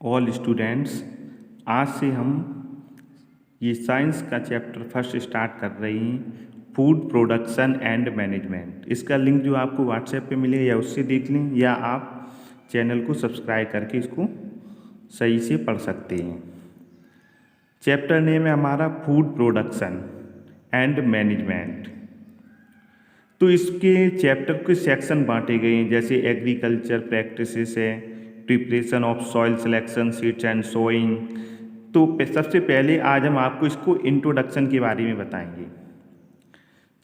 All students, आज से हम ये साइंस का चैप्टर फर्स्ट स्टार्ट कर रहे हैं, फूड प्रोडक्शन एंड मैनेजमेंट। इसका लिंक जो आपको व्हाट्सएप पे मिले या उससे देख लें, या आप चैनल को सब्सक्राइब करके इसको सही से पढ़ सकते हैं। चैप्टर नेम है हमारा फूड प्रोडक्शन एंड मैनेजमेंट। तो इसके चैप्टर के सेक्शन बांटे गए हैं, जैसे एग्रीकल्चर प्रैक्टिसेस है, preparation of soil selection, seeds and sowing. तो सबसे पहले आज हम आपको इसको इंट्रोडक्शन के बारे में बताएंगे।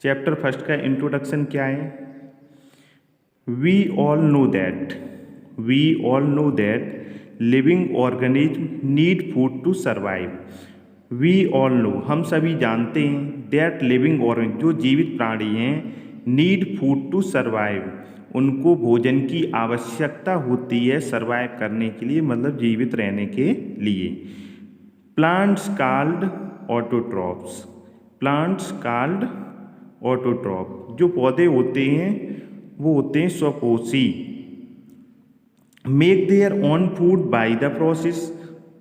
चैप्टर फर्स्ट का इंट्रोडक्शन क्या है? We all know that living organism need food to survive. We all know, हम सभी जानते हैं, दैट लिविंग ऑर्गेनिज्म, जो जीवित प्राणी हैं, नीड फूड टू सर्वाइव, उनको भोजन की आवश्यकता होती है सर्वाइव करने के लिए, मतलब जीवित रहने के लिए। प्लांट्स कॉल्ड ऑटोट्रॉप, जो पौधे होते हैं वो होते हैं स्वपोषी। Make their own food by the process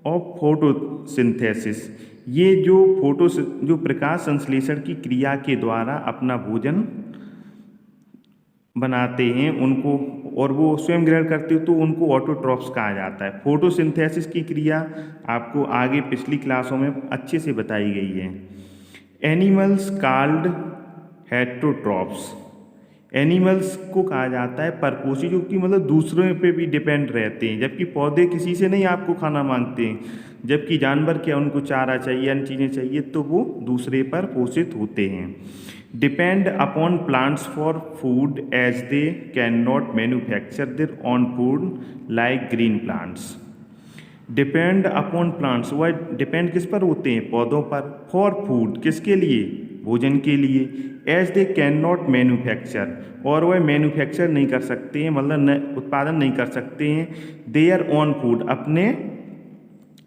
of photosynthesis, ये जो प्रकाश संश्लेषण की क्रिया के द्वारा अपना भोजन बनाते हैं उनको, और वो स्वयं ग्रहण करते हो तो उनको ऑटोट्रॉप्स कहा जाता है। फोटोसिंथेसिस की क्रिया आपको आगे पिछली क्लासों में अच्छे से बताई गई है। एनिमल्स कॉल्ड हेटेरोट्रॉप्स, एनिमल्स को कहा जाता है परपोषी, जो कि मतलब दूसरों पे भी डिपेंड रहते हैं, जबकि पौधे किसी से नहीं आपको खाना मांगते हैं, जबकि जानवर क्या, उनको चारा चाहिए, अन्य चीज़ें चाहिए, तो वो दूसरे पर पोषित होते हैं। Depend upon plants for food as they can not manufacture their own food like green plants. Depend upon plants, वह डिपेंड किस पर होते हैं? पौधों पर। फॉर फूड, किसके लिए? भोजन के लिए। As they can not manufacture, और वह मैन्युफैक्चर नहीं कर सकते हैं, मतलब उत्पादन नहीं कर सकते हैं, देयर ऑन फूड, अपने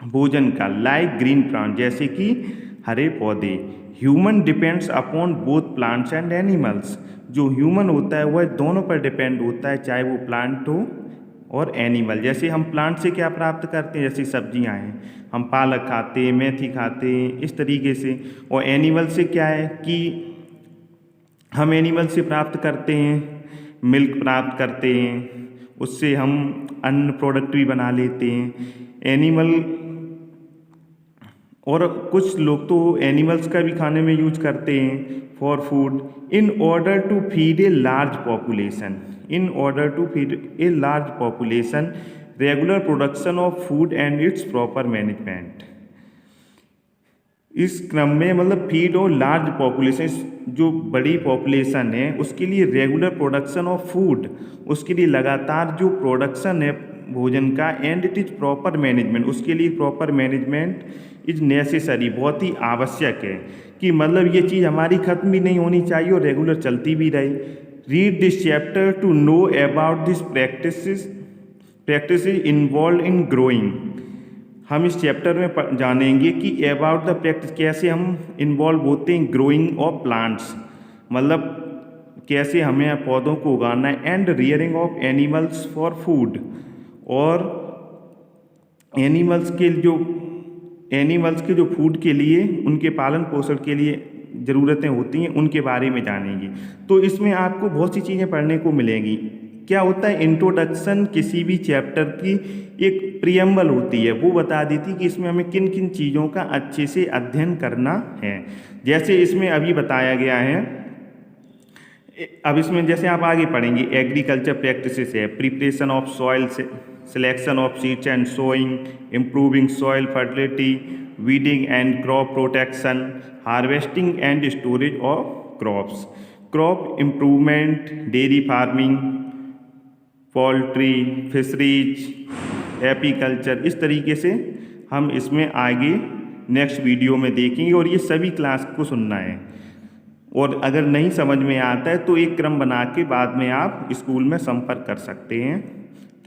भोजन का, लाइक ग्रीन प्लांट, जैसे कि हरे पौधे। Human depends upon both plants and animals, जो ह्यूमन होता है वह दोनों पर डिपेंड होता है, चाहे वो प्लांट हो और एनिमल। जैसे हम प्लांट से क्या प्राप्त करते हैं, जैसे सब्जियां हैं, हम पालक खाते हैं, मेथी खाते हैं, इस तरीके से। और एनिमल से क्या है कि हम एनिमल से प्राप्त करते हैं, मिल्क प्राप्त करते हैं, उससे हम अन्न प्रोडक्ट भी बना लेते हैं एनिमल। और कुछ लोग तो एनिमल्स का भी खाने में यूज करते हैं for food. In order to feed a large population, regular production of food and its proper management. इस क्रम में मतलब फीड और लार्ज पॉपुलेशन, जो बड़ी पॉपुलेशन है उसके लिए रेगुलर प्रोडक्शन ऑफ फूड, उसके लिए लगातार जो प्रोडक्शन है भोजन का, and it is proper management, उसके लिए प्रॉपर मैनेजमेंट इज नेसेसरी, बहुत ही आवश्यक है, कि मतलब ये चीज़ हमारी खत्म भी नहीं होनी चाहिए और रेगुलर चलती भी रहे। Read this chapter to know about this practice involve in growing. हम इस चैप्टर में जानेंगे कि अबाउट द प्रैक्टिस, कैसे हम इन्वॉल्व होते हैं ग्रोइंग ऑफ प्लांट्स, मतलब कैसे हमें पौधों को उगाना है, and rearing of animals for food, और एनिमल्स के जो फूड के लिए, उनके पालन पोषण के लिए ज़रूरतें होती हैं, उनके बारे में जानेंगे। तो इसमें आपको बहुत सी चीज़ें पढ़ने को मिलेंगी। क्या होता है, इंट्रोडक्शन किसी भी चैप्टर की एक प्रियम्बल होती है, वो बता देती कि इसमें हमें किन किन चीज़ों का अच्छे से अध्ययन करना है। जैसे इसमें अभी बताया गया है, अब इसमें जैसे आप आगे पढ़ेंगे, एग्रीकल्चर प्रैक्टिसेस है, preparation of soil selection of seeds and sowing, improving soil fertility, weeding and crop protection, harvesting and storage of crops, crop improvement, dairy farming, poultry, fisheries, apiculture. इस तरीके से हम इसमें आगे नेक्स्ट वीडियो में देखेंगे, और ये सभी क्लास को सुनना है। और अगर नहीं समझ में आता है तो एक क्रम बना के बाद में आप स्कूल में संपर्क कर सकते हैं।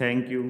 Thank you.